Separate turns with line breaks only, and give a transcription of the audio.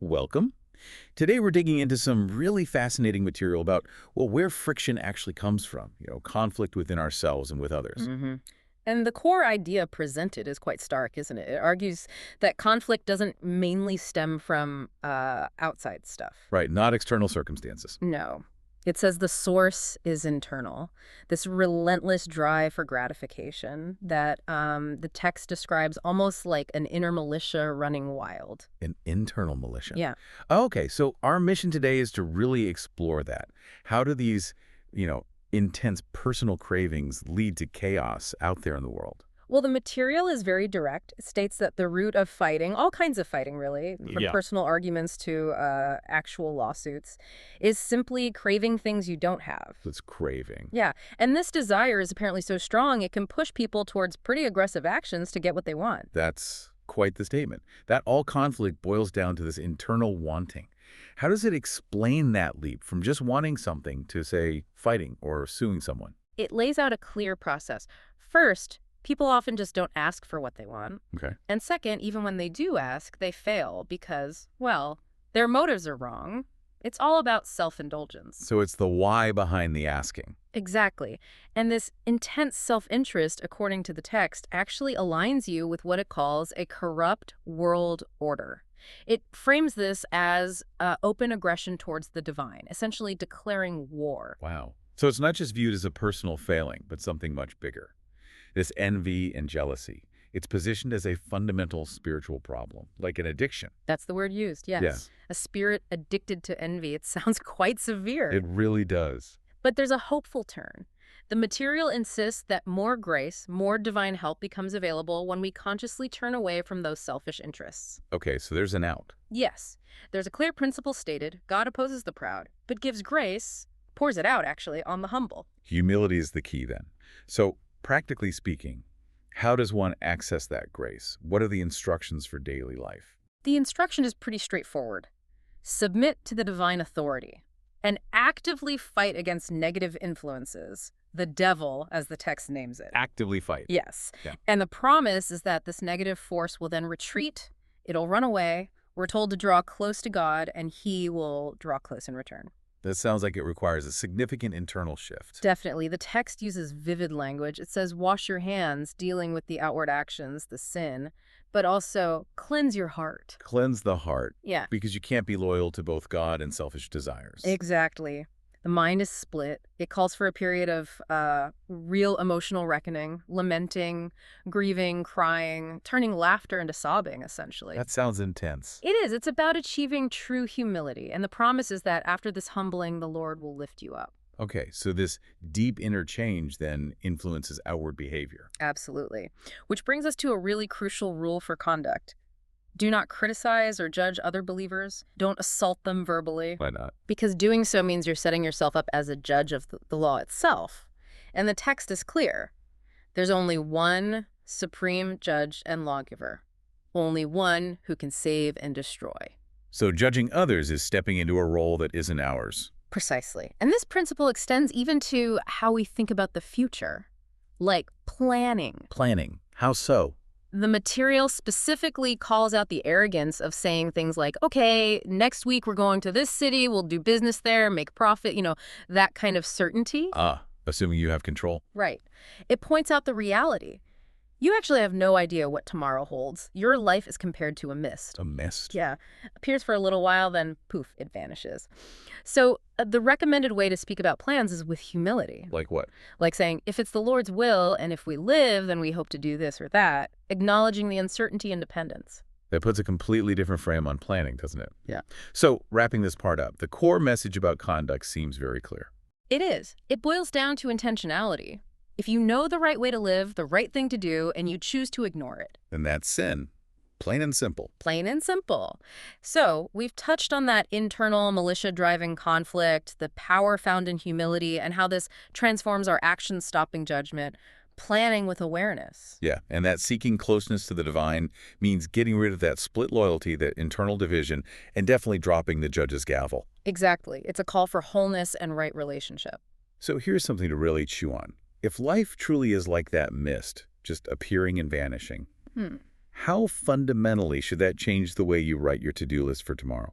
Welcome. Today we're digging into some really fascinating material about, well, where friction actually comes from, conflict within ourselves and with others.
hmm And the core idea presented is quite stark, isn't it? It argues that conflict doesn't mainly stem from outside stuff.
Right, not external circumstances.
No. It says the source is internal, this relentless drive for gratification that the text describes almost like an inner militia running wild.
An internal militia.
Yeah.
Okay, so our mission today is to really explore that. How do these, intense personal cravings lead to chaos out there in the world?
Well, the material is very direct. It states that the root of fighting, all kinds of fighting really, from
Yeah.
personal arguments to actual lawsuits, is simply craving things you don't have.
It's craving.
Yeah, and this desire is apparently so strong it can push people towards pretty aggressive actions to get what they want.
That's quite the statement. That all conflict boils down to this internal wanting. How does it explain that leap from just wanting something to, say, fighting or suing someone?
It lays out a clear process. First, people often just don't ask for what they want.
Okay.
And second, even when they do ask, they fail because, well, their motives are wrong. It's all about self-indulgence.
So it's the why behind the asking.
Exactly. And this intense self-interest, according to the text, actually aligns you with what it calls a corrupt world order. It frames this as open aggression towards the divine, essentially declaring war.
Wow. So it's not just viewed as a personal failing, but something much bigger. This envy and jealousy. It's positioned as a fundamental spiritual problem, like an addiction.
That's the word used, yes.
Yeah.
A spirit addicted to envy. It sounds quite severe.
It really does.
But there's a hopeful turn. The material insists that more grace, more divine help becomes available when we consciously turn away from those selfish interests.
Okay, so there's an out.
Yes, there's a clear principle stated: God opposes the proud, but gives grace, pours it out actually, on the humble.
Humility is the key then. So, practically speaking, how does one access that grace? What are the instructions for daily life?
The instruction is pretty straightforward. Submit to the divine authority and actively fight against negative influences, the devil, as the text names it.
Actively fight.
Yes.
Yeah.
And the promise is that this negative force will then retreat, it'll run away, we're told to draw close to God, and he will draw close in return.
That sounds like it requires a significant internal shift.
Definitely. The text uses vivid language. It says, wash your hands, dealing with the outward actions, the sin, but also cleanse your heart.
Cleanse the heart,
Yeah,
because you can't be loyal to both God and selfish desires.
exactly. The mind is split. It calls for a period of real emotional reckoning, lamenting, grieving, crying, turning laughter into sobbing, essentially.
That sounds intense.
It is. It's about achieving true humility. And the promise is that after this humbling, the Lord will lift you up.
Okay, so this deep inner change then influences outward behavior.
Absolutely. Which brings us to a really crucial rule for conduct. Do not criticize or judge other believers. Don't assault them verbally.
Why not?
Because doing so means you're setting yourself up as a judge of the law itself. And the text is clear. There's only one supreme judge and lawgiver. Only one who can save and destroy.
So judging others is stepping into a role that isn't ours.
Precisely. And this principle extends even to how we think about the future, like planning.
Planning. How so?
The material specifically calls out the arrogance of saying things like, okay, next week we're going to this city, we'll do business there, make profit, that kind of certainty.
Assuming you have control.
Right. It points out the reality. You actually have no idea what tomorrow holds. Your life is compared to a mist.
A mist.
Yeah. Appears for a little while, then poof, it vanishes. So the recommended way to speak about plans is with humility.
Like what?
Like saying, if it's the Lord's will, and if we live, then we hope to do this or that, acknowledging the uncertainty and dependence.
That puts a completely different frame on planning, doesn't it?
Yeah.
So, wrapping this part up, the core message about conduct seems very clear.
It is. It boils down to intentionality. If you know the right way to live, the right thing to do, and you choose to ignore it.
Then that's sin. Plain and simple.
Plain and simple. So we've touched on that internal militia-driving conflict, the power found in humility, and how this transforms our actions, stopping judgment, planning with awareness.
Yeah, and that seeking closeness to the divine means getting rid of that split loyalty, that internal division, and definitely dropping the judge's gavel.
Exactly. It's a call for wholeness and right relationship.
So here's something to really chew on. If life truly is like that mist, just appearing and vanishing, How fundamentally should that change the way you write your to-do list for tomorrow?